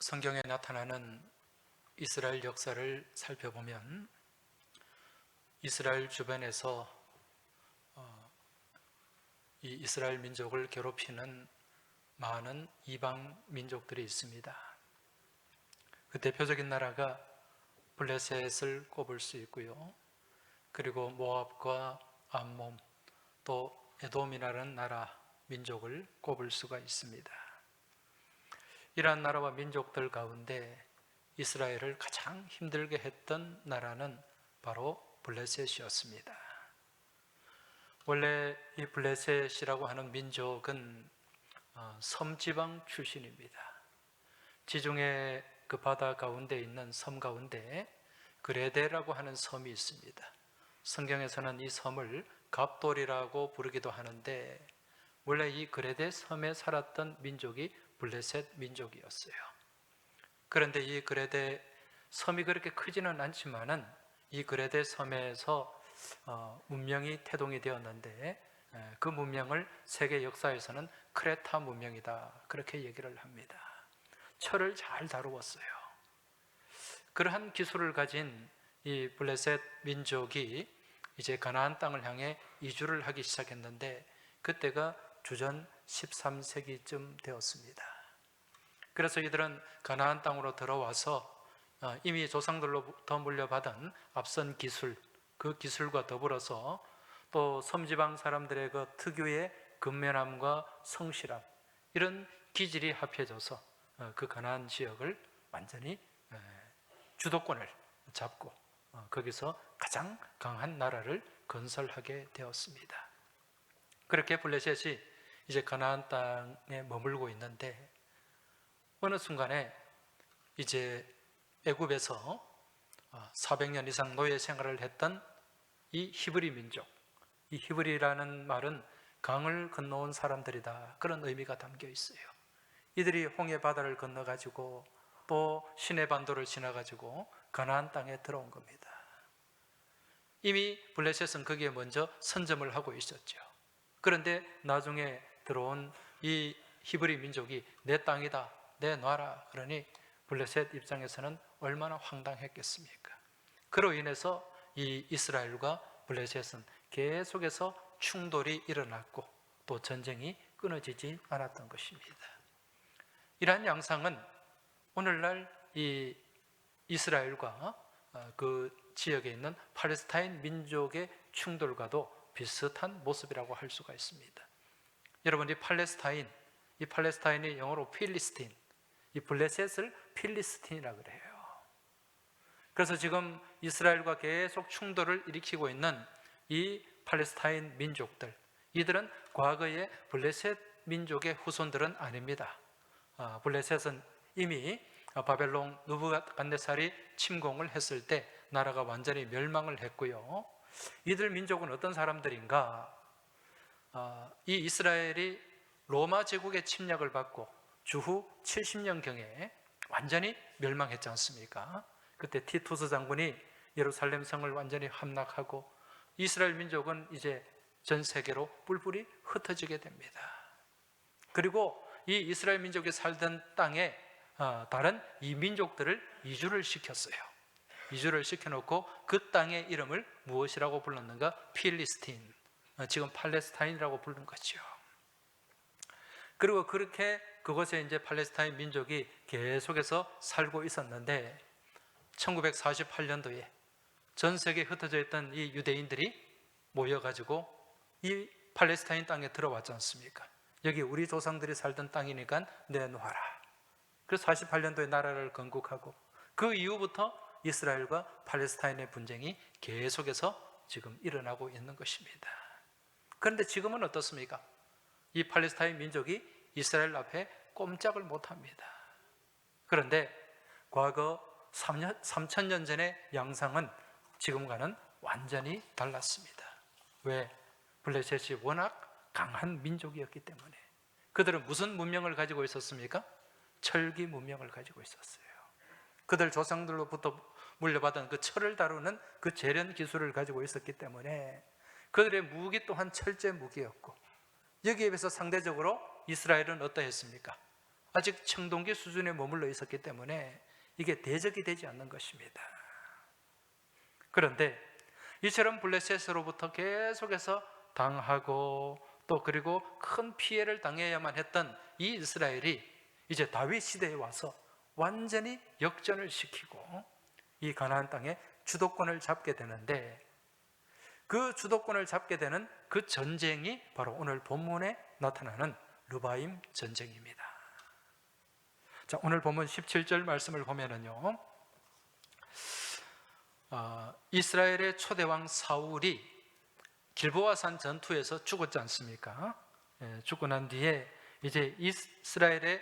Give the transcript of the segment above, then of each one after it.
성경에 나타나는 이스라엘 역사를 살펴보면 이스라엘 주변에서 이 이스라엘 민족을 괴롭히는 많은 이방 민족들이 있습니다. 그 대표적인 나라가 블레셋을 꼽을 수 있고요. 그리고 모압과 암몬, 또 에돔이라는 나라 민족을 꼽을 수가 있습니다. 이러한 나라와 민족들 가운데 이스라엘을 가장 힘들게 했던 나라는 바로 블레셋이었습니다. 원래 이 블레셋이라고 하는 민족은 섬지방 출신입니다. 지중해 그 바다 가운데 있는 섬 가운데 그레데라고 하는 섬이 있습니다. 성경에서는 이 섬을 갑돌이라고 부르기도 하는데 원래 이 그레데 섬에 살았던 민족이 블레셋 민족이었어요. 그런데 이 그레데 섬이 그렇게 크지는 않지만은 이 그레데 섬에서 문명이 태동이 되었는데 그 문명을 세계 역사에서는 크레타 문명이다 그렇게 얘기를 합니다. 철을 잘 다루었어요. 그러한 기술을 가진 이 블레셋 민족이 이제 가나안 땅을 향해 이주를 하기 시작했는데 그때가 주전 13세기쯤 되었습니다. 그래서 이들은 가나안 땅으로 들어와서 이미 조상들로부터 물려받은 앞선 기술, 그 기술과 더불어서 또 섬지방 사람들의 그 특유의 근면함과 성실함, 이런 기질이 합해져서 그 가나안 지역을 완전히 주도권을 잡고 거기서 가장 강한 나라를 건설하게 되었습니다. 그렇게 블레셋이 이제 가나안 땅에 머물고 있는데 어느 순간에 이제 애굽에서 400년 이상 노예 생활을 했던 이 히브리 민족, 이 히브리라는 말은 강을 건너온 사람들이다 그런 의미가 담겨 있어요. 이들이 홍해 바다를 건너가지고 또 시내 반도를 지나가지고 가나안 땅에 들어온 겁니다. 이미 블레셋은 거기에 먼저 선점을 하고 있었죠. 그런데 나중에 들어온 이 히브리 민족이 내 땅이다, 내놔라 그러니 블레셋 입장에서는 얼마나 황당했겠습니까? 그로 인해서 이 이스라엘과 블레셋은 계속해서 충돌이 일어났고 또 전쟁이 끊어지지 않았던 것입니다. 이러한 양상은 오늘날 이 이스라엘과 그 지역에 있는 팔레스타인 민족의 충돌과도 비슷한 모습이라고 할 수가 있습니다. 여러분, 이 팔레스타인이 영어로 필리스틴, 이 블레셋을 필리스틴이라고 그래요. 그래서 지금 이스라엘과 계속 충돌을 일으키고 있는 이 팔레스타인 민족들, 이들은 과거의 블레셋 민족의 후손들은 아닙니다. 블레셋은 이미 바벨론 느부갓네살이 침공을 했을 때 나라가 완전히 멸망을 했고요. 이들 민족은 어떤 사람들인가? 이 이스라엘이 로마 제국의 침략을 받고 주후 70년경에 완전히 멸망했지 않습니까? 그때 티투스 장군이 예루살렘 성을 완전히 함락하고 이스라엘 민족은 이제 전 세계로 뿔뿔이 흩어지게 됩니다. 그리고 이 이스라엘 민족이 살던 땅에 다른 이민족들을 이주를 시켰어요. 이주를 시켜놓고 그 땅의 이름을 무엇이라고 불렀는가? 필리스틴, 지금 팔레스타인이라고 부르는 거죠. 그리고 그렇게 그곳에 이제 팔레스타인 민족이 계속해서 살고 있었는데 1948년도에 전 세계에 흩어져 있던 이 유대인들이 모여가지고 이 팔레스타인 땅에 들어왔지 않습니까? 여기 우리 조상들이 살던 땅이니까 내놓아라. 그래서 48년도에 나라를 건국하고 그 이후부터 이스라엘과 팔레스타인의 분쟁이 계속해서 지금 일어나고 있는 것입니다. 그런데 지금은 어떻습니까? 이 팔레스타인 민족이 이스라엘 앞에 꼼짝을 못합니다. 그런데 과거 3000년 전의 양상은 지금과는 완전히 달랐습니다. 왜? 블레셋이 워낙 강한 민족이었기 때문에. 그들은 무슨 문명을 가지고 있었습니까? 철기 문명을 가지고 있었어요. 그들 조상들로부터 물려받은 그 철을 다루는 그 재련 기술을 가지고 있었기 때문에 그들의 무기 또한 철제 무기였고 여기에 비해서 상대적으로 이스라엘은 어떠했습니까? 아직 청동기 수준에 머물러 있었기 때문에 이게 대적이 되지 않는 것입니다. 그런데 이처럼 블레셋으로부터 계속해서 당하고 또 그리고 큰 피해를 당해야만 했던 이 이스라엘이 이제 다윗 시대에 와서 완전히 역전을 시키고 이 가나안 땅에 주도권을 잡게 되는데, 그 주도권을 잡게 되는 그 전쟁이 바로 오늘 본문에 나타나는 르바임 전쟁입니다. 자, 오늘 본문 17절 말씀을 보면은요, 이스라엘의 초대왕 사울이 길보아산 전투에서 죽었지 않습니까? 죽고 난 뒤에 이제 이스라엘의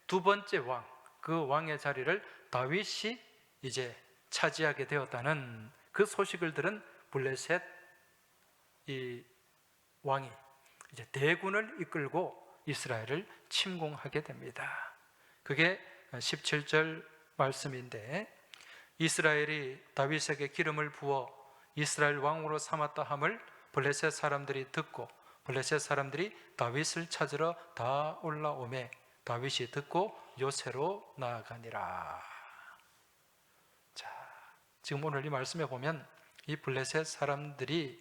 두 번째 왕, 그 왕의 자리를 다윗이 이제 차지하게 되었다는 그 소식을 들은 블레셋 이 왕이 이제 대군을 이끌고 이스라엘을 침공하게 됩니다. 그게 17절 말씀인데, 이스라엘이 다윗에게 기름을 부어 이스라엘 왕으로 삼았다 함을 블레셋 사람들이 듣고 블레셋 사람들이 다윗을 찾으러 다 올라오매 다윗이 듣고 요새로 나아가니라. 자, 지금 오늘 이 말씀에 보면 이 블레셋 사람들이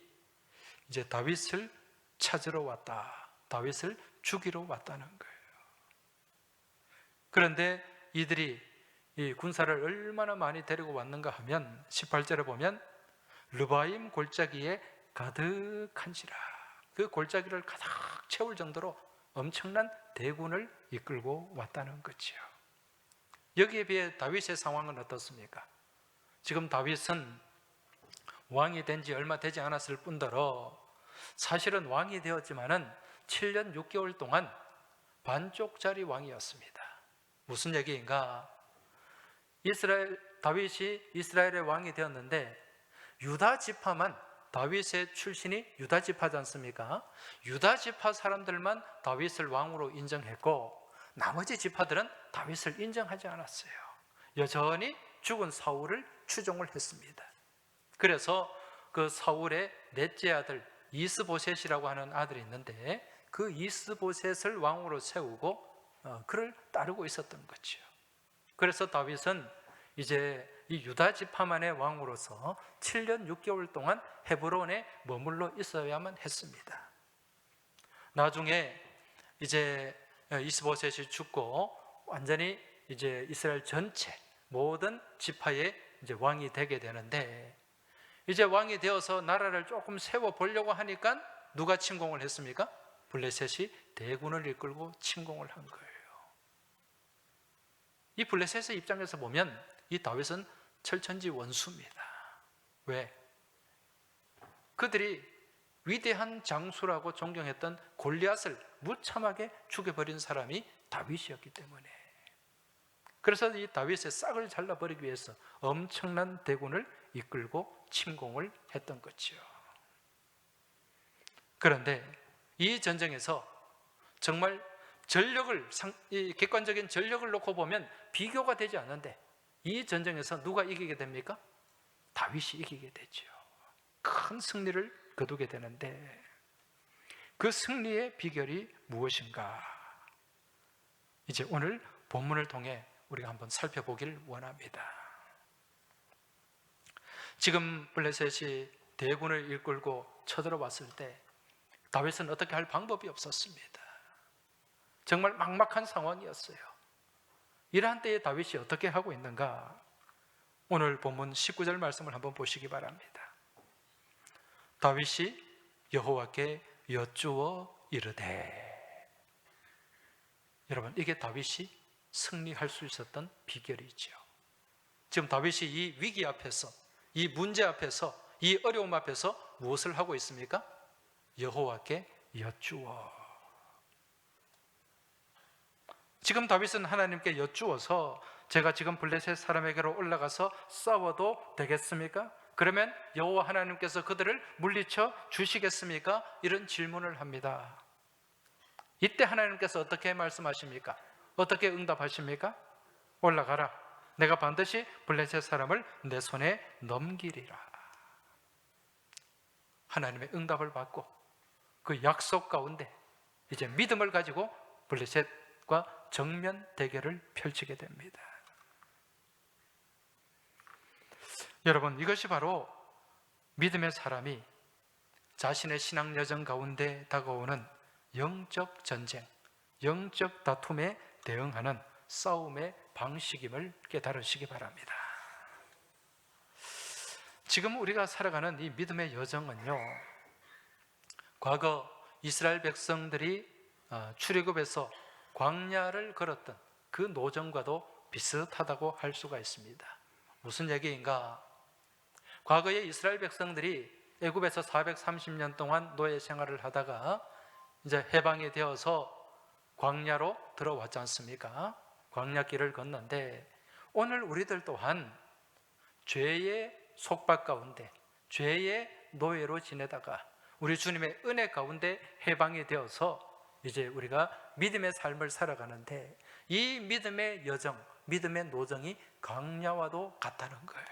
이제 다윗을 찾으러 왔다, 다윗을 죽이러 왔다는 거예요. 그런데 이들이 이 군사를 얼마나 많이 데리고 왔는가 하면 18절에 보면 르바임 골짜기에 가득한지라, 그 골짜기를 가득 채울 정도로 엄청난 대군을 이끌고 왔다는 거죠. 여기에 비해 다윗의 상황은 어떻습니까? 지금 다윗은 왕이 된 지 얼마 되지 않았을 뿐더러 사실은 왕이 되었지만은 7년 6개월 동안 반쪽짜리 왕이었습니다. 무슨 얘기인가? 다윗이 이스라엘의 왕이 되었는데 유다 지파만, 다윗의 출신이 유다 지파지 않습니까? 유다 지파 사람들만 다윗을 왕으로 인정했고 나머지 지파들은 다윗을 인정하지 않았어요. 여전히 죽은 사울을 추종을 했습니다. 그래서 그 사울의 넷째 아들 이스보셋이라고 하는 아들이 있는데 그 이스보셋을 왕으로 세우고 그를 따르고 있었던 거죠. 그래서 다윗은 이제 이 유다 지파만의 왕으로서 7년 6개월 동안 헤브론에 머물러 있어야만 했습니다. 나중에 이제 이스보셋이 죽고 완전히 이제 이스라엘 전체 모든 지파의 이제 왕이 되게 되는데, 이제 왕이 되어서 나라를 조금 세워 보려고 하니까 누가 침공을 했습니까? 블레셋이 대군을 이끌고 침공을 한 거예요. 이 블레셋의 입장에서 보면 이 다윗은 철천지 원수입니다. 왜? 그들이 위대한 장수라고 존경했던 골리앗을 무참하게 죽여버린 사람이 다윗이었기 때문에, 그래서 이 다윗의 싹을 잘라버리기 위해서 엄청난 대군을 이끌고 침공을 했던 거죠. 그런데 이 전쟁에서 정말 이 객관적인 전력을 놓고 보면 비교가 되지 않는데 이 전쟁에서 누가 이기게 됩니까? 다윗이 이기게 되죠. 큰 승리를 거두게 되는데 그 승리의 비결이 무엇인가? 이제 오늘 본문을 통해 우리가 한번 살펴보길 원합니다. 지금 블레셋이 대군을 이끌고 쳐들어왔을 때 다윗은 어떻게 할 방법이 없었습니다. 정말 막막한 상황이었어요. 이러한 때에 다윗이 어떻게 하고 있는가? 오늘 본문 19절 말씀을 한번 보시기 바랍니다. 다윗이 여호와께 여쭈어 이르되. 여러분, 이게 다윗이 승리할 수 있었던 비결이죠. 지금 다윗이 이 위기 앞에서, 이 문제 앞에서, 이 어려움 앞에서 무엇을 하고 있습니까? 여호와께 여쭈어. 지금 다윗은 하나님께 여쭈어서 제가 지금 블레셋 사람에게로 올라가서 싸워도 되겠습니까? 그러면 여호와 하나님께서 그들을 물리쳐 주시겠습니까? 이런 질문을 합니다. 이때 하나님께서 어떻게 말씀하십니까? 어떻게 응답하십니까? 올라가라. 내가 반드시 블레셋 사람을 내 손에 넘기리라. 하나님의 응답을 받고 그 약속 가운데 이제 믿음을 가지고 블레셋과 정면 대결을 펼치게 됩니다. 여러분, 이것이 바로 믿음의 사람이 자신의 신앙 여정 가운데 다가오는 영적 전쟁, 영적 다툼에 대응하는 싸움의 방식임을 깨달으시기 바랍니다. 지금 우리가 살아가는 이 믿음의 여정은요, 과거 이스라엘 백성들이 출애굽에서 광야를 걸었던 그 노정과도 비슷하다고 할 수가 있습니다. 무슨 얘기인가? 과거에 이스라엘 백성들이 애굽에서 430년 동안 노예 생활을 하다가 이제 해방이 되어서 광야로 들어왔지 않습니까? 광야길을 걷는데 오늘 우리들 또한 죄의 속박 가운데, 죄의 노예로 지내다가 우리 주님의 은혜 가운데 해방이 되어서 이제 우리가 믿음의 삶을 살아가는데 이 믿음의 여정, 믿음의 노정이 광야와도 같다는 거예요.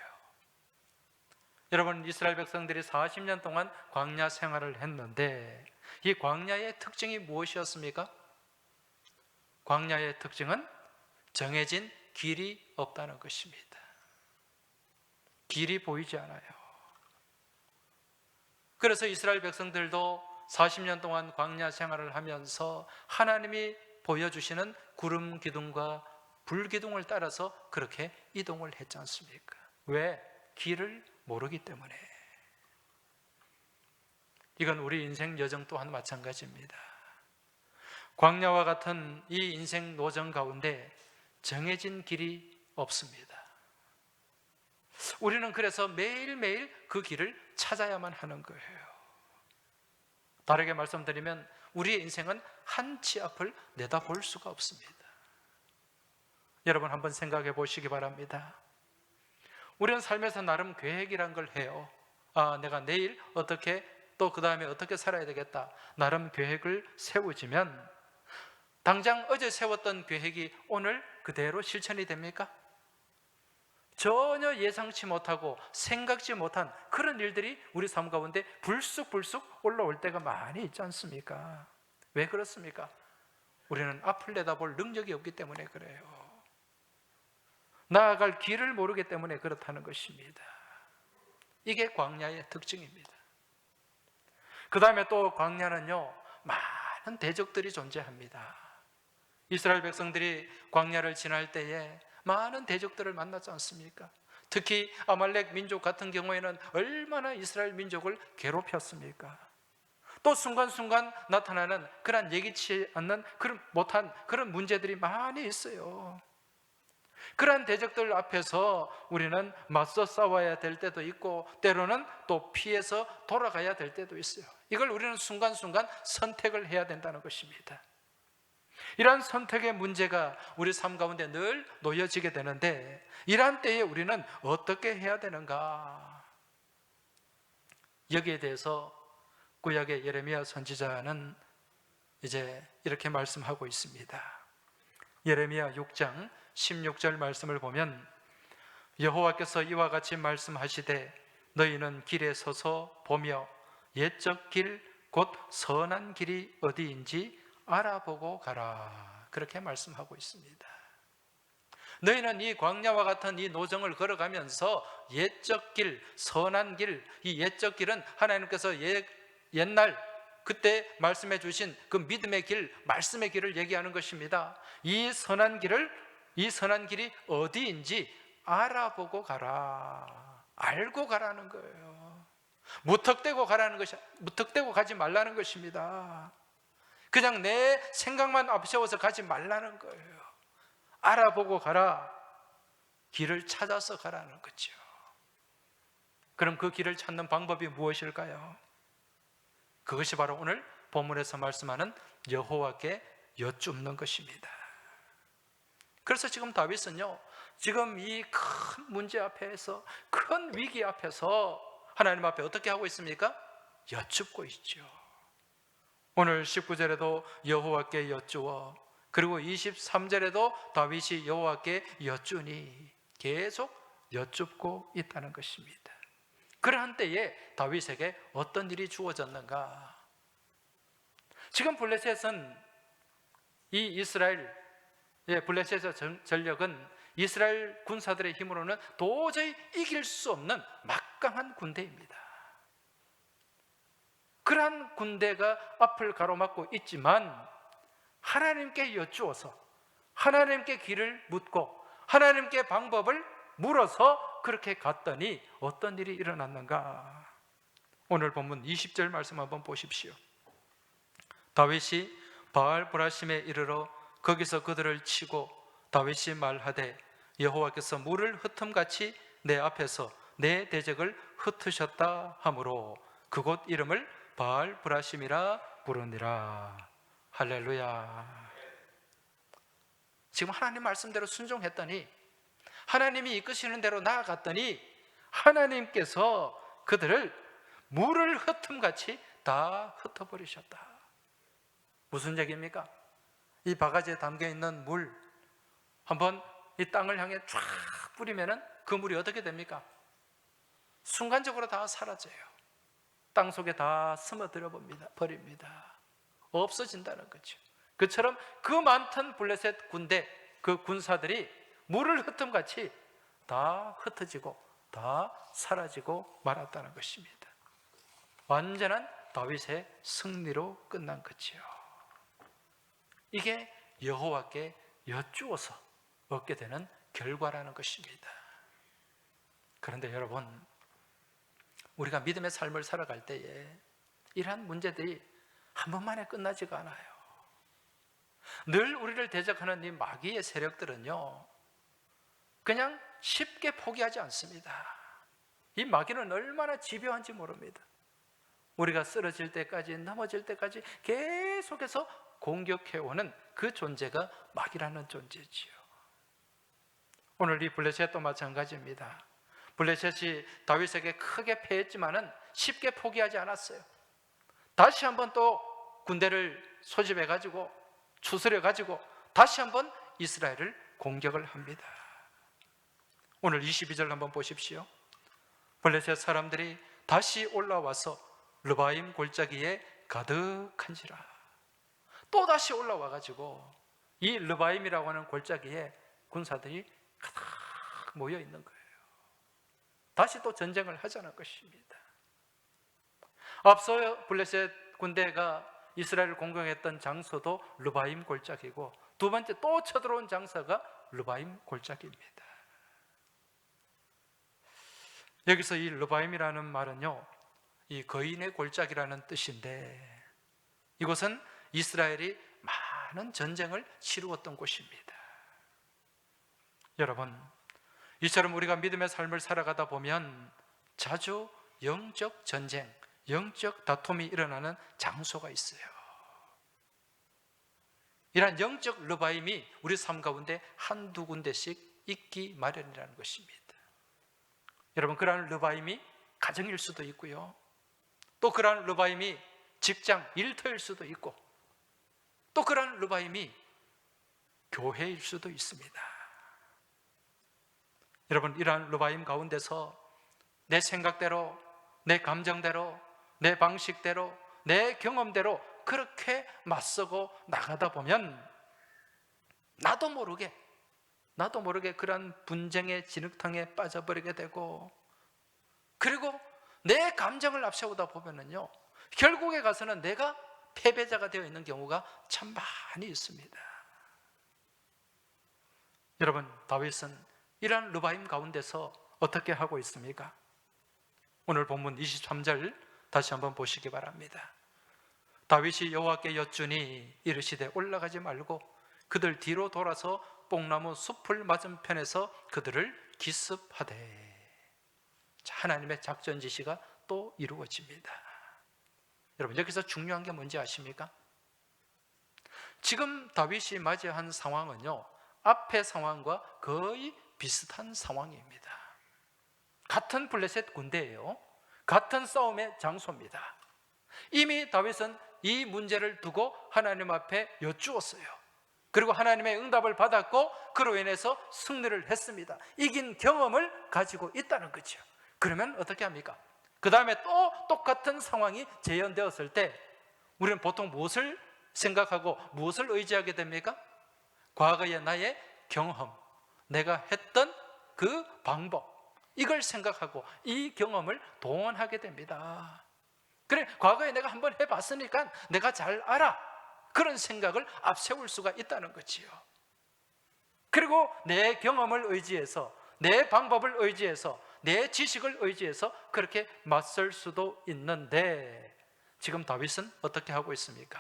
여러분, 이스라엘 백성들이 40년 동안 광야 생활을 했는데 이 광야의 특징이 무엇이었습니까? 광야의 특징은 정해진 길이 없다는 것입니다. 길이 보이지 않아요. 그래서 이스라엘 백성들도 40년 동안 광야 생활을 하면서 하나님이 보여주시는 구름 기둥과 불 기둥을 따라서 그렇게 이동을 했지 않습니까? 왜? 길을 모르기 때문에. 이건 우리 인생 여정 또한 마찬가지입니다. 광야와 같은 이 인생 노정 가운데 정해진 길이 없습니다. 우리는 그래서 매일매일 그 길을 찾아야만 하는 거예요. 다르게 말씀드리면 우리의 인생은 한 치 앞을 내다볼 수가 없습니다. 여러분, 한번 생각해 보시기 바랍니다. 우리는 삶에서 나름 계획이란 걸 해요. 내가 내일 어떻게, 또 그 다음에 어떻게 살아야 되겠다, 나름 계획을 세우지만 당장 어제 세웠던 계획이 오늘 그대로 실천이 됩니까? 전혀 예상치 못하고 생각지 못한 그런 일들이 우리 삶 가운데 불쑥불쑥 올라올 때가 많이 있지 않습니까? 왜 그렇습니까? 우리는 앞을 내다볼 능력이 없기 때문에 그래요. 나아갈 길을 모르기 때문에 그렇다는 것입니다. 이게 광야의 특징입니다. 그 다음에 또 광야는요, 많은 대적들이 존재합니다. 이스라엘 백성들이 광야를 지날 때에 많은 대적들을 만났지 않습니까? 특히 아말렉 민족 같은 경우에는 얼마나 이스라엘 민족을 괴롭혔습니까? 또 순간순간 나타나는 그런 예기치 않는 못한 그런 문제들이 많이 있어요. 그러한 대적들 앞에서 우리는 맞서 싸워야 될 때도 있고 때로는 또 피해서 돌아가야 될 때도 있어요. 이걸 우리는 순간순간 선택을 해야 된다는 것입니다. 이러한 선택의 문제가 우리 삶 가운데 늘 놓여지게 되는데 이러한 때에 우리는 어떻게 해야 되는가? 여기에 대해서 구약의 예레미야 선지자는 이제 이렇게 말씀하고 있습니다. 예레미야 6장 16절 말씀을 보면 여호와께서 이와 같이 말씀하시되 너희는 길에 서서 보며 옛적 길 곧 선한 길이 어디인지 알아보고 가라. 그렇게 말씀하고 있습니다. 너희는 이 광야와 같은 이 노정을 걸어가면서 옛적 길, 선한 길, 이 옛적 길은 하나님께서 옛날 그때 말씀해 주신 그 믿음의 길, 말씀의 길을 얘기하는 것입니다. 이 선한 길이 어디인지 알아보고 가라. 알고 가라는 거예요. 무턱대고 가지 말라는 것입니다. 그냥 내 생각만 앞세워서 가지 말라는 거예요. 알아보고 가라. 길을 찾아서 가라는 거죠. 그럼 그 길을 찾는 방법이 무엇일까요? 그것이 바로 오늘 본문에서 말씀하는 여호와께 여쭙는 것입니다. 그래서 지금 다윗은요, 지금 이 큰 문제 앞에서, 큰 위기 앞에서 하나님 앞에 어떻게 하고 있습니까? 여쭙고 있죠. 오늘 19절에도 여호와께 여쭈어, 그리고 23절에도 다윗이 여호와께 여쭈니 계속 여쭙고 있다는 것입니다. 그러한 때에 다윗에게 어떤 일이 주어졌는가? 지금 블레셋은 이 이스라엘 블레셋의 전력은 이스라엘 군사들의 힘으로는 도저히 이길 수 없는 막강한 군대입니다. 그러한 군대가 앞을 가로막고 있지만 하나님께 여쭈어서 하나님께 길을 묻고 하나님께 방법을 물어서 그렇게 갔더니 어떤 일이 일어났는가? 오늘 본문 20절 말씀 한번 보십시오. 다윗이 바알브라심에 이르러 거기서 그들을 치고 다윗이 말하되 여호와께서 물을 흩음같이 내 앞에서 내 대적을 흩으셨다 하므로 그곳 이름을 바알브라심이라 부르니라. 할렐루야. 지금 하나님 말씀대로 순종했더니 하나님이 이끄시는 대로 나아갔더니 하나님께서 그들을 물을 흩음같이 다 흩어버리셨다. 무슨 얘기입니까? 이 바가지에 담겨있는 물 한번 이 땅을 향해 쫙 뿌리면 그 물이 어떻게 됩니까? 순간적으로 다 사라져요. 땅 속에 다 스며들어 버립니다. 없어진다는 거죠. 그처럼 그 많던 블레셋 군대, 그 군사들이 물을 흩음같이 다 흩어지고 다 사라지고 말았다는 것입니다. 완전한 다윗의 승리로 끝난 거지요. 이게 여호와께 여쭈어서 얻게 되는 결과라는 것입니다. 그런데 여러분, 우리가 믿음의 삶을 살아갈 때에 이러한 문제들이 한 번만에 끝나지가 않아요. 늘 우리를 대적하는 이 마귀의 세력들은요, 그냥 쉽게 포기하지 않습니다. 이 마귀는 얼마나 집요한지 모릅니다. 우리가 쓰러질 때까지, 넘어질 때까지 계속해서 공격해오는 그 존재가 마귀라는 존재지요. 오늘 이 블레셋도 마찬가지입니다. 블레셋이 다윗에게 크게 패했지만은 쉽게 포기하지 않았어요. 다시 한번 또 군대를 소집해가지고 추스려가지고 다시 한번 이스라엘을 공격을 합니다. 오늘 22절 한번 보십시오. 블레셋 사람들이 다시 올라와서 르바임 골짜기에 가득한지라. 또 다시 올라와가지고 이 르바임이라고 하는 골짜기에 군사들이 가득 모여 있는 거예요. 다시 또 전쟁을 하자는 것입니다. 앞서 블레셋 군대가 이스라엘을 공격했던 장소도 르바임 골짜기고 두 번째 또 쳐들어온 장소가 르바임 골짜기입니다. 여기서 이 르바임이라는 말은요, 이 거인의 골짜기라는 뜻인데 이곳은 이스라엘이 많은 전쟁을 치루었던 곳입니다. 여러분, 이처럼 우리가 믿음의 삶을 살아가다 보면 자주 영적 전쟁, 영적 다툼이 일어나는 장소가 있어요. 이러한 영적 르바임이 우리 삶 가운데 한두 군데씩 있기 마련이라는 것입니다. 여러분, 그러한 르바임이 가정일 수도 있고요, 또 그러한 르바임이 직장, 일터일 수도 있고, 또 그러한 르바임이 교회일 수도 있습니다. 여러분, 이러한 르바임 가운데서 내 생각대로, 내 감정대로, 내 방식대로, 내 경험대로 그렇게 맞서고 나가다 보면 나도 모르게 그런 분쟁의 진흙탕에 빠져버리게 되고, 그리고 내 감정을 앞세우다 보면은요, 결국에 가서는 내가 패배자가 되어 있는 경우가 참 많이 있습니다. 여러분, 다윗은 이러한 르바임 가운데서 어떻게 하고 있습니까? 오늘 본문 23절 다시 한번 보시기 바랍니다. 다윗이 여호와께 여쭈니 이르시되 올라가지 말고 그들 뒤로 돌아서 뽕나무 숲을 맞은편에서 그들을 기습하되. 자, 하나님의 작전 지시가 또 이루어집니다. 여러분, 여기서 중요한 게 뭔지 아십니까? 지금 다윗이 맞이한 상황은요, 앞의 상황과 거의 비슷한 상황입니다. 같은 블레셋 군대예요. 같은 싸움의 장소입니다. 이미 다윗은 이 문제를 두고 하나님 앞에 여쭈었어요. 그리고 하나님의 응답을 받았고 그로 인해서 승리를 했습니다. 이긴 경험을 가지고 있다는 거죠. 그러면 어떻게 합니까? 그 다음에 또 똑같은 상황이 재현되었을 때 우리는 보통 무엇을 생각하고 무엇을 의지하게 됩니까? 과거의 나의 경험, 내가 했던 그 방법, 이걸 생각하고 이 경험을 동원하게 됩니다. 그래, 과거에 내가 한번 해봤으니까 내가 잘 알아, 그런 생각을 앞세울 수가 있다는 거지요. 그리고 내 경험을 의지해서, 내 방법을 의지해서, 내 지식을 의지해서 그렇게 맞설 수도 있는데, 지금 다윗은 어떻게 하고 있습니까?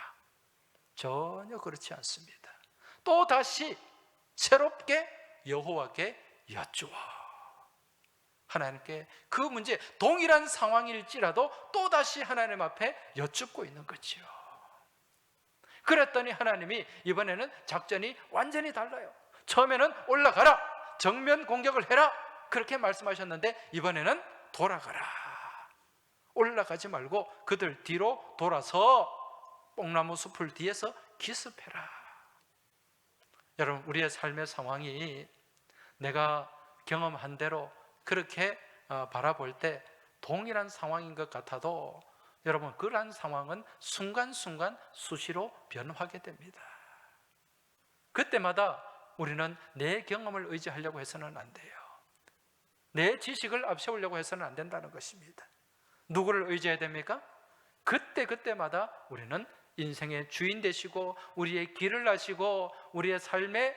전혀 그렇지 않습니다. 또 다시 새롭게 여호와께 여쭈어 하나님께 그 문제, 동일한 상황일지라도 또다시 하나님 앞에 여쭙고 있는 거죠. 그랬더니 하나님이 이번에는 작전이 완전히 달라요. 처음에는 올라가라, 정면 공격을 해라, 그렇게 말씀하셨는데 이번에는 돌아가라, 올라가지 말고 그들 뒤로 돌아서 뽕나무 숲을 뒤에서 기습해라. 여러분, 우리의 삶의 상황이 내가 경험한 대로 그렇게 바라볼 때 동일한 상황인 것 같아도 여러분, 그러한 상황은 순간순간 수시로 변화하게 됩니다. 그때마다 우리는 내 경험을 의지하려고 해서는 안 돼요. 내 지식을 앞세우려고 해서는 안 된다는 것입니다. 누구를 의지해야 됩니까? 그때마다 우리는 인생의 주인 되시고 우리의 길을 아시고 우리의 삶의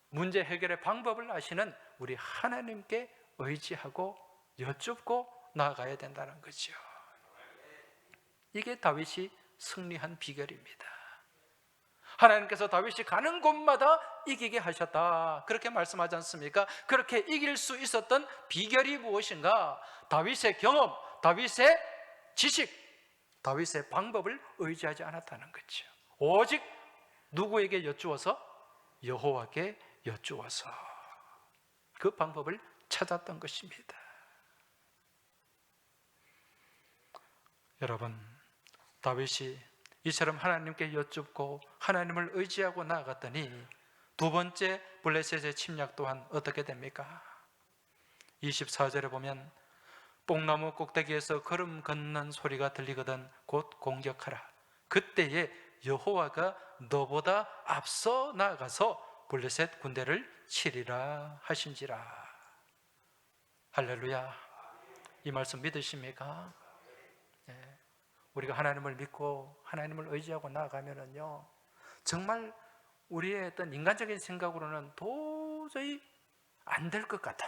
문제 해결의 방법을 아시는 우리 하나님께 의지하고 여쭙고 나아가야 된다는 거죠. 이게 다윗이 승리한 비결입니다. 하나님께서 다윗이 가는 곳마다 이기게 하셨다, 그렇게 말씀하지 않습니까? 그렇게 이길 수 있었던 비결이 무엇인가? 다윗의 경험, 다윗의 지식, 다윗의 방법을 의지하지 않았다는 거죠. 오직 누구에게 여쭈어서? 여호와께 여쭈어서 그 방법을 찾았던 것입니다. 여러분, 다윗이 이처럼 하나님께 여쭙고 하나님을 의지하고 나아갔더니 두 번째 블레셋의 침략 또한 어떻게 됩니까? 24절에 보면 뽕나무 꼭대기에서 걸음 걷는 소리가 들리거든 곧 공격하라. 그때에 여호와가 너보다 앞서 나아가서 블레셋 군대를 치리라 하신지라. 할렐루야. 이 말씀 믿으십니까? 네. 우리가 하나님을 믿고 하나님을 의지하고 나아가면은요, 정말 우리의 어떤 인간적인 생각으로는 도저히 안 될 것 같은,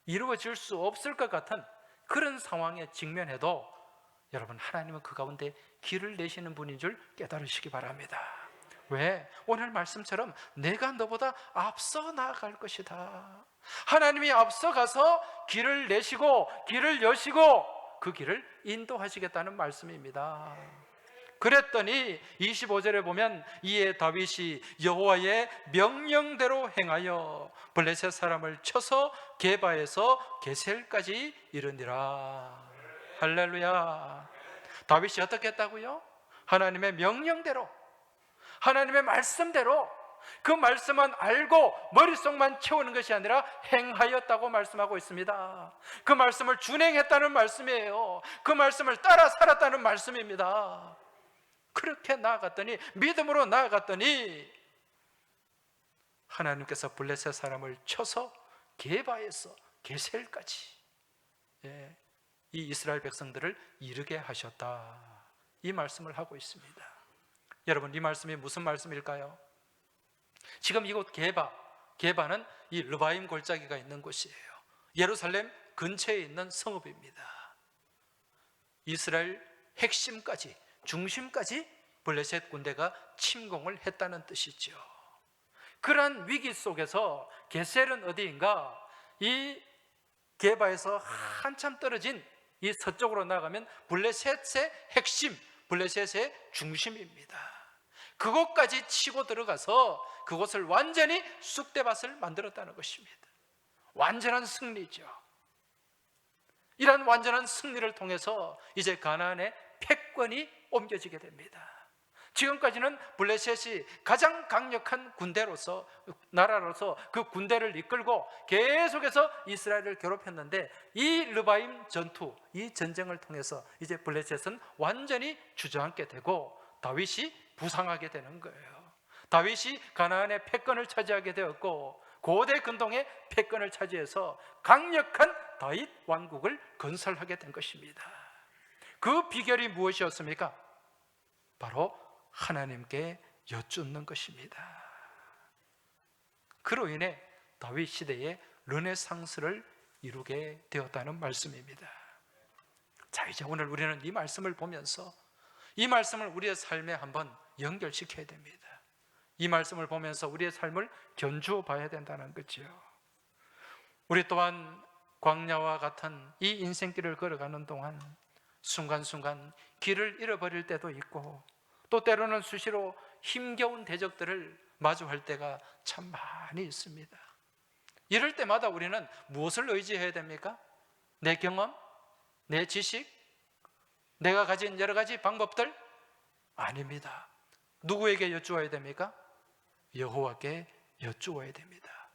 이루어질 수 없을 것 같은 그런 상황에 직면해도 여러분, 하나님은 그 가운데 길을 내시는 분인 줄 깨달으시기 바랍니다. 왜? 오늘 말씀처럼 내가 너보다 앞서 나아갈 것이다. 하나님이 앞서가서 길을 내시고 길을 여시고 그 길을 인도하시겠다는 말씀입니다. 그랬더니 25절에 보면 이에 다윗이 여호와의 명령대로 행하여 블레셋 사람을 쳐서 게바에서 게셀까지 이르니라. 할렐루야. 다윗이 어떻게 했다고요? 하나님의 명령대로, 하나님의 말씀대로, 그 말씀은 알고 머릿속만 채우는 것이 아니라 행하였다고 말씀하고 있습니다. 그 말씀을 준행했다는 말씀이에요. 그 말씀을 따라 살았다는 말씀입니다. 그렇게 나아갔더니, 믿음으로 나아갔더니 하나님께서 블레셋 사람을 쳐서 게바에서 게셀까지, 이 이스라엘 백성들을 이르게 하셨다, 이 말씀을 하고 있습니다. 여러분, 이 말씀이 무슨 말씀일까요? 지금 이곳 게바는 이 르바임 골짜기가 있는 곳이에요. 예루살렘 근처에 있는 성읍입니다. 이스라엘 핵심까지, 중심까지 블레셋 군대가 침공을 했다는 뜻이죠. 그러한 위기 속에서 게셀은 어디인가? 이 게바에서 한참 떨어진 이 서쪽으로 나가면 블레셋의 핵심, 블레셋의 중심입니다. 그곳까지 치고 들어가서 그곳을 완전히 쑥대밭을 만들었다는 것입니다. 완전한 승리죠. 이런 완전한 승리를 통해서 이제 가나안의 패권이 옮겨지게 됩니다. 지금까지는 블레셋이 가장 강력한 군대로서, 나라로서 그 군대를 이끌고 계속해서 이스라엘을 괴롭혔는데, 이 르바임 전투, 이 전쟁을 통해서 이제 블레셋은 완전히 주저앉게 되고 다윗이 부상하게 되는 거예요. 다윗이 가나안의 패권을 차지하게 되었고 고대 근동의 패권을 차지해서 강력한 다윗 왕국을 건설하게 된 것입니다. 그 비결이 무엇이었습니까? 바로 하나님께 여쭙는 것입니다. 그로 인해 다윗 시대의 르네상스를 이루게 되었다는 말씀입니다. 자, 이제 오늘 우리는 이 말씀을 보면서 이 말씀을 우리의 삶에 한번 연결시켜야 됩니다. 이 말씀을 보면서 우리의 삶을 견주어 봐야 된다는 거죠. 우리 또한 광야와 같은 이 인생길을 걸어가는 동안 순간순간 길을 잃어버릴 때도 있고 또 때로는 수시로 힘겨운 대적들을 마주할 때가 참 많이 있습니다. 이럴 때마다 우리는 무엇을 의지해야 됩니까? 내 경험? 내 지식? 내가 가진 여러 가지 방법들? 아닙니다. 누구에게 여쭈어야 됩니까? 여호와께 여쭈어야 됩니다.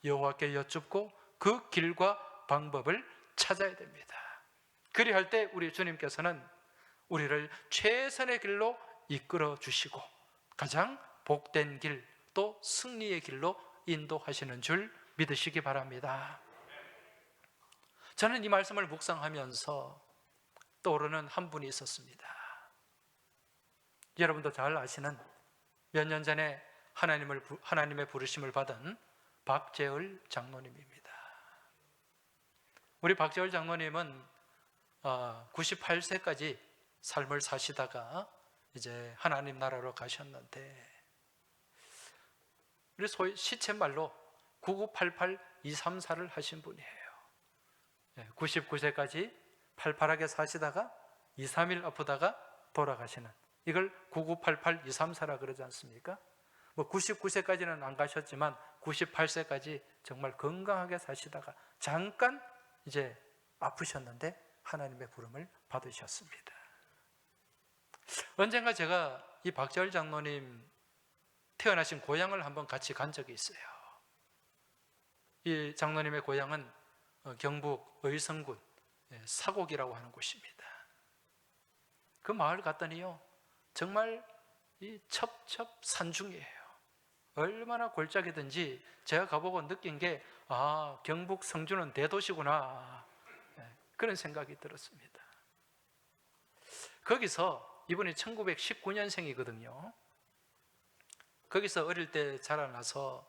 여호와께 여쭙고 그 길과 방법을 찾아야 됩니다. 그리할 때 우리 주님께서는 우리를 최선의 길로 이끌어 주시고 가장 복된 길, 또 승리의 길로 인도하시는 줄 믿으시기 바랍니다. 저는 이 말씀을 묵상하면서 떠오르는 한 분이 있었습니다. 여러분도 잘 아시는 몇 년 전에 하나님의 부르심을 받은 박재을 장로님입니다. 우리 박재을 장로님은 98세까지 삶을 사시다가 이제 하나님 나라로 가셨는데 우리 소위 시쳇말로 9988 234를 하신 분이에요. 99세까지 팔팔하게 사시다가 2, 3일 아프다가 돌아가시는, 이걸 9988 234라 그러지 않습니까? 99세까지는 안 가셨지만 98세까지 정말 건강하게 사시다가 잠깐 이제 아프셨는데 하나님의 부름을 받으셨습니다. 언젠가 제가 이 박재월 장로님 태어나신 고향을 한번 같이 간 적이 있어요. 이 장로님의 고향은 경북 의성군 사곡이라고 하는 곳입니다. 그 마을 갔더니요, 정말 이 첩첩산중이에요. 얼마나 골짜기든지 제가 가보고 느낀 게 경북 성주는 대도시구나, 그런 생각이 들었습니다. 거기서 이분이 1919년생이거든요 거기서 어릴 때 자라나서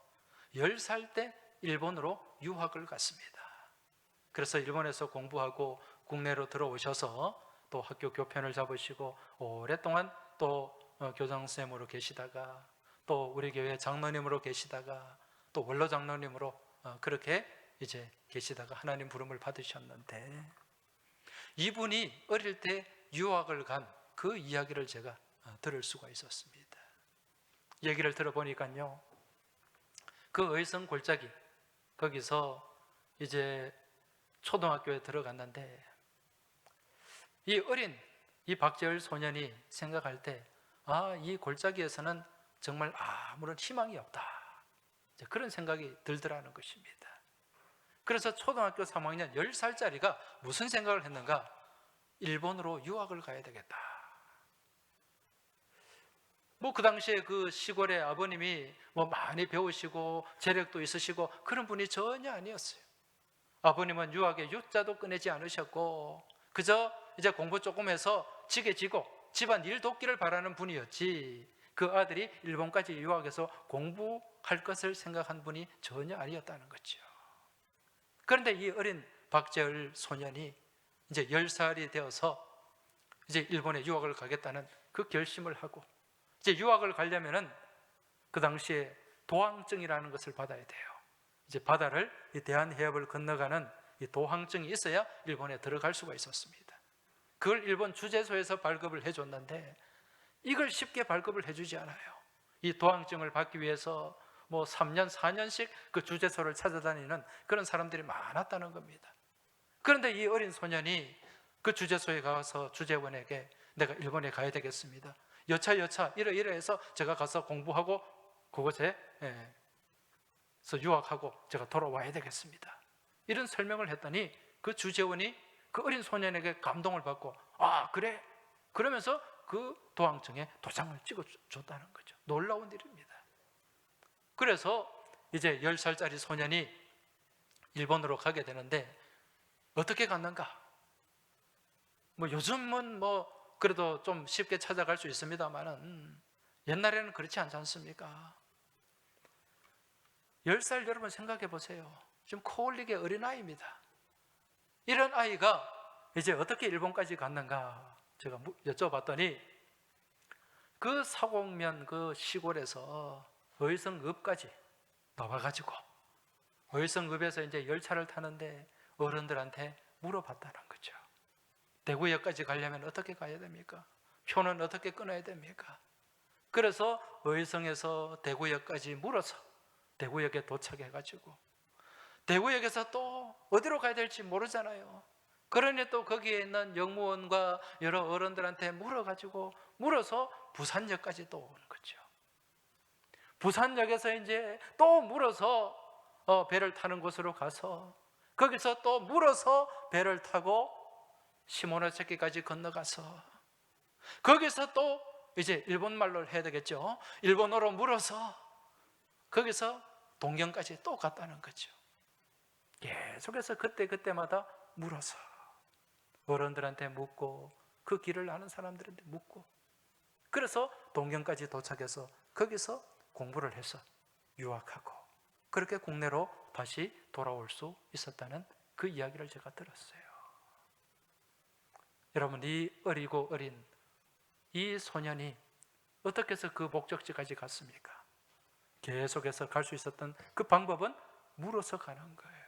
10살 때 일본으로 유학을 갔습니다. 그래서 일본에서 공부하고 국내로 들어오셔서 또 학교 교편을 잡으시고 오랫동안 또 교장선생님으로 계시다가 또 우리 교회 장로님으로 계시다가 또 원로 장로님으로 그렇게 이제 계시다가 하나님 부름을 받으셨는데, 이분이 어릴 때 유학을 간 그 이야기를 제가 들을 수가 있었습니다. 얘기를 들어보니까요, 그 의성 골짜기 거기서 이제 초등학교에 들어갔는데 이 어린 이 박재열 소년이 생각할 때 이 골짜기에서는 정말 아무런 희망이 없다, 그런 생각이 들더라는 것입니다. 그래서 초등학교 3학년 10살짜리가 무슨 생각을 했는가? 일본으로 유학을 가야 되겠다. 그 당시에 그 시골에 아버님이 많이 배우시고 재력도 있으시고 그런 분이 전혀 아니었어요. 아버님은 유학의 유자도 꺼내지 않으셨고 그저 이제 공부 조금 해서 지게 지고 집안 일 돕기를 바라는 분이었지, 그 아들이 일본까지 유학해서 공부할 것을 생각한 분이 전혀 아니었다는 거죠. 그런데 이 어린 박재을 소년이 이제 10살이 되어서 이제 일본에 유학을 가겠다는 그 결심을 하고, 이제 유학을 가려면은 그 당시에 도항증이라는 것을 받아야 돼요. 이제 바다를 이 대한해협을 건너가는 이 도항증이 있어야 일본에 들어갈 수가 있었습니다. 그걸 일본 주재소에서 발급을 해줬는데 이걸 쉽게 발급을 해주지 않아요. 이 도항증을 받기 위해서 3년, 4년씩 그 주재소를 찾아다니는 그런 사람들이 많았다는 겁니다. 그런데 이 어린 소년이 그 주재소에 가서 주재원에게 내가 일본에 가야 되겠습니다. 여차 이러해서 제가 가서 공부하고 그곳에 유학하고 제가 돌아와야 되겠습니다. 이런 설명을 했더니 그 주재원이 그 어린 소년에게 감동을 받고 그래? 그러면서 그 도항증에 도장을 찍어줬다는 거죠. 놀라운 일입니다. 그래서 이제 10살짜리 소년이 일본으로 가게 되는데 어떻게 갔는가? 요즘은 그래도 좀 쉽게 찾아갈 수 있습니다만은 옛날에는 그렇지 않지 않습니까? 10살 여러분 생각해 보세요. 지금 코올리게 어린아이입니다. 이런 아이가 이제 어떻게 일본까지 갔는가? 제가 여쭤봤더니 그 사곡면 그 시골에서 의성읍까지 나와가지고 의성읍에서 이제 열차를 타는데 어른들한테 물어봤다는 거죠. 대구역까지 가려면 어떻게 가야 됩니까? 표는 어떻게 끊어야 됩니까? 그래서 의성에서 대구역까지 물어서 대구역에 도착해가지고 대구역에서 또 어디로 가야 될지 모르잖아요. 그러니 또 거기에 있는 영무원과 여러 어른들한테 물어서 부산역까지 또 오는 거죠. 부산역에서 이제 또 물어서 배를 타는 곳으로 가서 거기서 또 물어서 배를 타고 시모노세키까지 건너가서 거기서 또 이제 일본말로 해야 되겠죠. 일본어로 물어서 거기서 동경까지 또 갔다는 거죠. 계속해서 그때마다 물어서 어른들한테 묻고 그 길을 아는 사람들한테 묻고 그래서 동경까지 도착해서 거기서 공부를 해서 유학하고 그렇게 국내로 다시 돌아올 수 있었다는 그 이야기를 제가 들었어요. 여러분, 이 어리고 어린 이 소년이 어떻게 해서 그 목적지까지 갔습니까? 계속해서 갈 수 있었던 그 방법은 물어서 가는 거예요.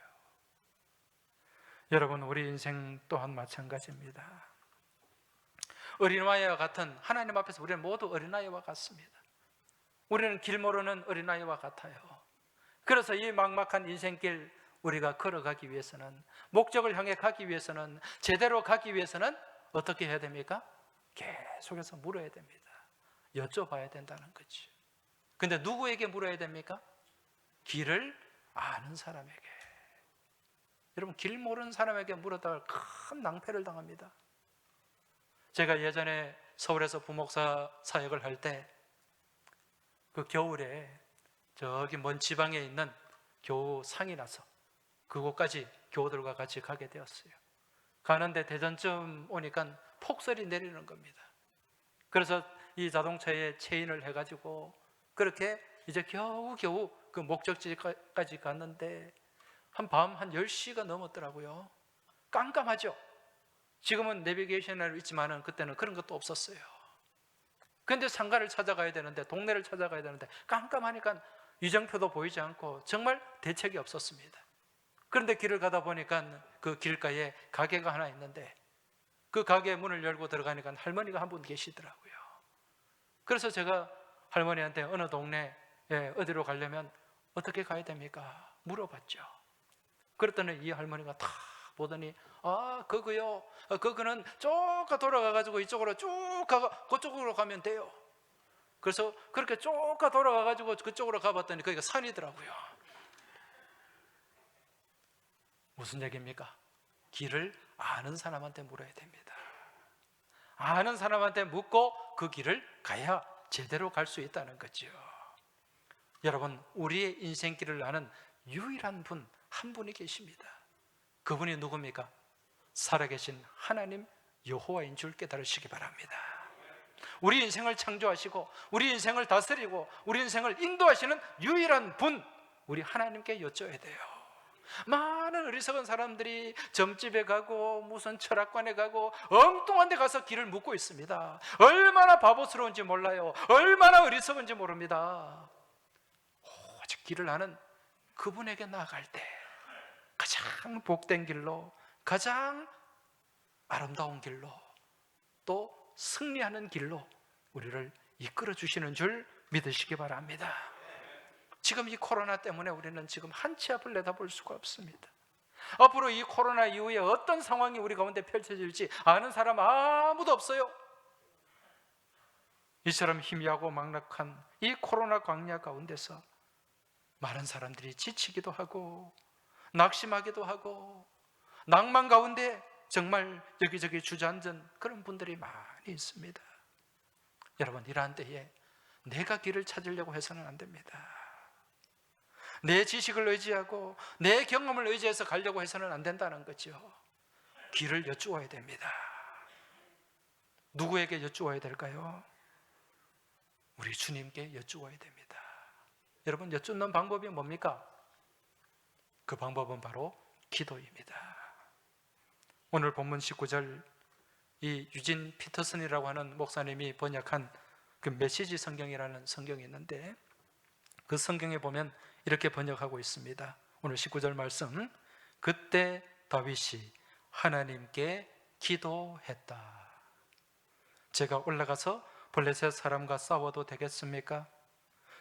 여러분, 우리 인생 또한 마찬가지입니다. 어린아이와 같은 하나님 앞에서 우리는 모두 어린아이와 같습니다. 우리는 길 모르는 어린아이와 같아요. 그래서 이 막막한 인생길 우리가 걸어가기 위해서는, 목적을 향해 가기 위해서는, 제대로 가기 위해서는 어떻게 해야 됩니까? 계속해서 물어야 됩니다. 여쭤봐야 된다는 거죠. 근데 누구에게 물어야 됩니까? 길을 아는 사람에게. 여러분, 길 모르는 사람에게 물어다가 큰 낭패를 당합니다. 제가 예전에 서울에서 부목사 사역을 할 때 그 겨울에 저기 먼 지방에 있는 교우 상이 나서 그곳까지 교우들과 같이 가게 되었어요. 가는데 대전쯤 오니까 폭설이 내리는 겁니다. 그래서 이 자동차에 체인을 해가지고 그렇게 이제 겨우겨우 그 목적지까지 갔는데 밤 10시가 넘었더라고요. 깜깜하죠. 지금은 내비게이션이 있지만 그때는 그런 것도 없었어요. 그런데 상가를 찾아가야 되는데, 동네를 찾아가야 되는데 깜깜하니까 위정표도 보이지 않고 정말 대책이 없었습니다. 그런데 길을 가다 보니까 그 길가에 가게가 하나 있는데 그 가게 문을 열고 들어가니까 할머니가 한 분 계시더라고요. 그래서 제가 할머니한테 어느 동네에 어디로 가려면 어떻게 가야 됩니까? 물어봤죠. 그랬더니 이 할머니가 다 보더니 그거요. 그거는 쭉 돌아가가지고 이쪽으로 쭉 가가 그쪽으로 가면 돼요. 그래서 그렇게 쭉 돌아가가지고 그쪽으로 가봤더니 거기가 산이더라고요. 무슨 얘기입니까? 길을 아는 사람한테 물어야 됩니다. 아는 사람한테 묻고 그 길을 가야 제대로 갈 수 있다는 거죠. 여러분, 우리의 인생길을 아는 유일한 분 한 분이 계십니다. 그분이 누굽니까? 살아계신 하나님 여호와인 줄 깨달으시기 바랍니다. 우리 인생을 창조하시고 우리 인생을 다스리고 우리 인생을 인도하시는 유일한 분, 우리 하나님께 여쭤야 돼요. 많은 어리석은 사람들이 점집에 가고 무슨 철학관에 가고 엉뚱한 데 가서 길을 묻고 있습니다. 얼마나 바보스러운지 몰라요. 얼마나 어리석은지 모릅니다. 오직 길을 아는 그분에게 나아갈 때 가장 복된 길로, 가장 아름다운 길로, 또 승리하는 길로 우리를 이끌어 주시는 줄 믿으시기 바랍니다. 지금 이 코로나 때문에 우리는 지금 한 치 앞을 내다볼 수가 없습니다. 앞으로 이 코로나 이후에 어떤 상황이 우리 가운데 펼쳐질지 아는 사람 아무도 없어요. 이처럼 희미하고 막락한 이 코로나 광야 가운데서 많은 사람들이 지치기도 하고 낙심하기도 하고 낭만 가운데 정말 여기저기 주저앉은 그런 분들이 많이 있습니다. 여러분, 이러한 때에 내가 길을 찾으려고 해서는 안 됩니다. 내 지식을 의지하고 내 경험을 의지해서 가려고 해서는 안 된다는 거죠. 길을 여쭈어야 됩니다. 누구에게 여쭈어야 될까요? 우리 주님께 여쭈어야 됩니다. 여러분, 여쭙는 방법이 뭡니까? 그 방법은 바로 기도입니다. 오늘 본문 19절, 이 유진 피터슨이라고 하는 목사님이 번역한 그 메시지 성경이라는 성경이 있는데, 그 성경에 보면 이렇게 번역하고 있습니다. 오늘 19절 말씀, 그때 다윗이 하나님께 기도했다. 제가 올라가서 블레셋 사람과 싸워도 되겠습니까?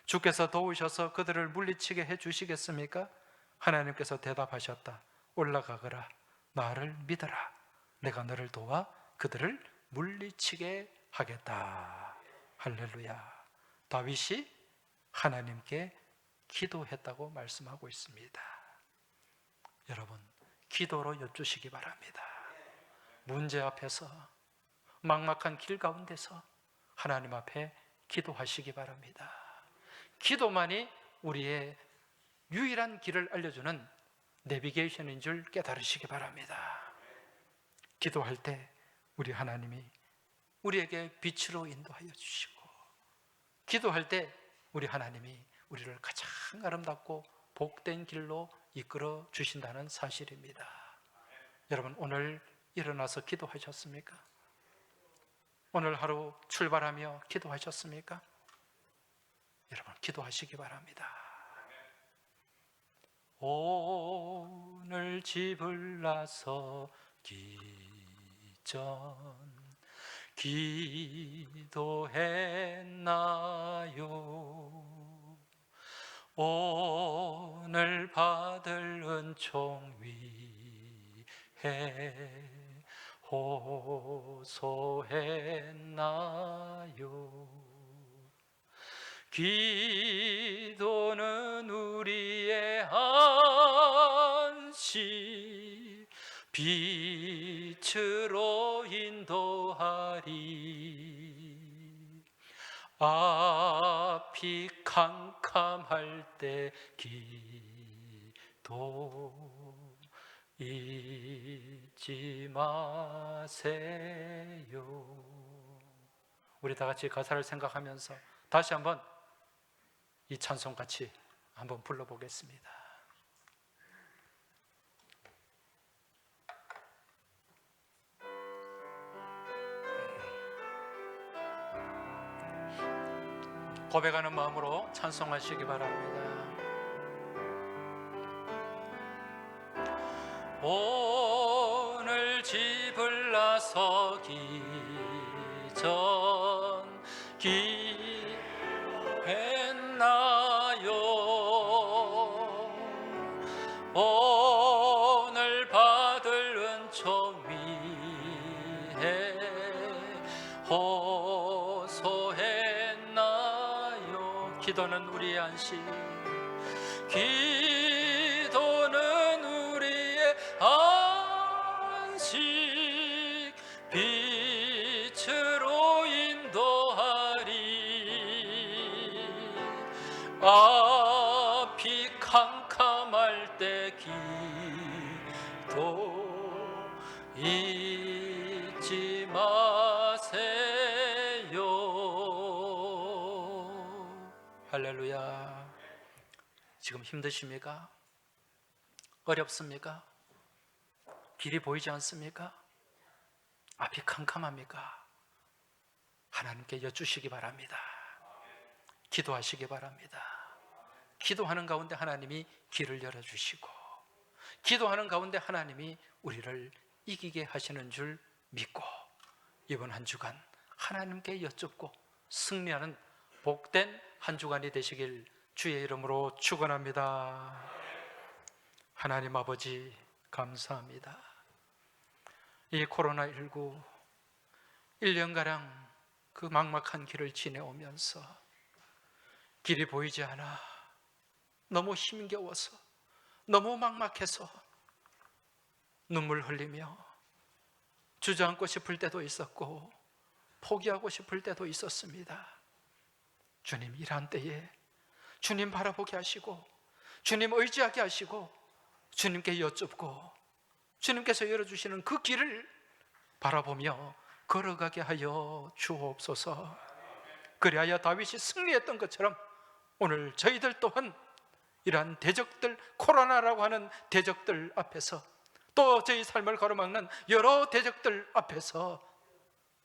주께서 도우셔서 그들을 물리치게 해주시겠습니까? 하나님께서 대답하셨다. 올라가거라. 나를 믿어라. 내가 너를 도와 그들을 물리치게 하겠다. 할렐루야. 다윗이 하나님께 기도했다고 말씀하고 있습니다. 여러분, 기도로 여쭈시기 바랍니다. 문제 앞에서, 막막한 길 가운데서 하나님 앞에 기도하시기 바랍니다. 기도만이 우리의 유일한 길을 알려주는 내비게이션인 줄 깨달으시기 바랍니다. 기도할 때 우리 하나님이 우리에게 빛으로 인도하여 주시고, 기도할 때 우리 하나님이 우리를 가장 아름답고 복된 길로 이끌어 주신다는 사실입니다. 여러분, 오늘 일어나서 기도하셨습니까? 오늘 하루 출발하며 기도하셨습니까? 여러분, 기도하시기 바랍니다. 오늘 집을 나서기 전 기도했나요? 오늘 받을 은총 위해 호소했나요? 기도는 우리의 안식 빛으로 인도하리. 앞이 캄캄할 때 기도 잊지 마세요. 우리 다 같이 가사를 생각하면서 다시 한번 이 찬송 같이 한번 불러보겠습니다. 고백하는 마음으로 찬송하시기 바랍니다. 오늘 집을 나서기 전 기도했나요? 오늘 받을 은총 위해 호소했나요? 기도는 우리의 안식, 기도는 우리의 안식 빛으로 인도하리. 앞이 캄캄할 때 기도 잊지 마세요. 할렐루야. 지금 힘드십니까? 어렵습니까? 길이 보이지 않습니까? 앞이 캄캄합니까? 하나님께 여쭈시기 바랍니다. 기도하시기 바랍니다. 기도하는 가운데 하나님이 길을 열어주시고, 기도하는 가운데 하나님이 우리를 이기게 하시는 줄 믿고, 이번 한 주간 하나님께 여쭙고 승리하는 복된 한 주간이 되시길 주의 이름으로 축원합니다. 하나님 아버지, 감사합니다. 이 코로나19 1년가량 그 막막한 길을 지내오면서 길이 보이지 않아 너무 힘겨워서, 너무 막막해서 눈물 흘리며 주저앉고 싶을 때도 있었고 포기하고 싶을 때도 있었습니다. 주님, 이러한 때에 주님 바라보게 하시고 주님 의지하게 하시고 주님께 여쭙고 주님께서 열어주시는 그 길을 바라보며 걸어가게 하여 주옵소서. 그리하여 다윗이 승리했던 것처럼 오늘 저희들 또한 이러한 대적들, 코로나라고 하는 대적들 앞에서, 또 저희 삶을 가로막는 여러 대적들 앞에서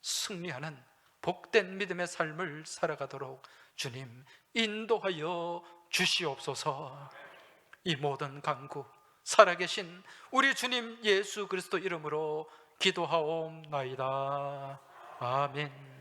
승리하는 복된 믿음의 삶을 살아가도록 주님 인도하여 주시옵소서. 이 모든 간구 살아계신 우리 주님 예수 그리스도 이름으로 기도하옵나이다. 아멘.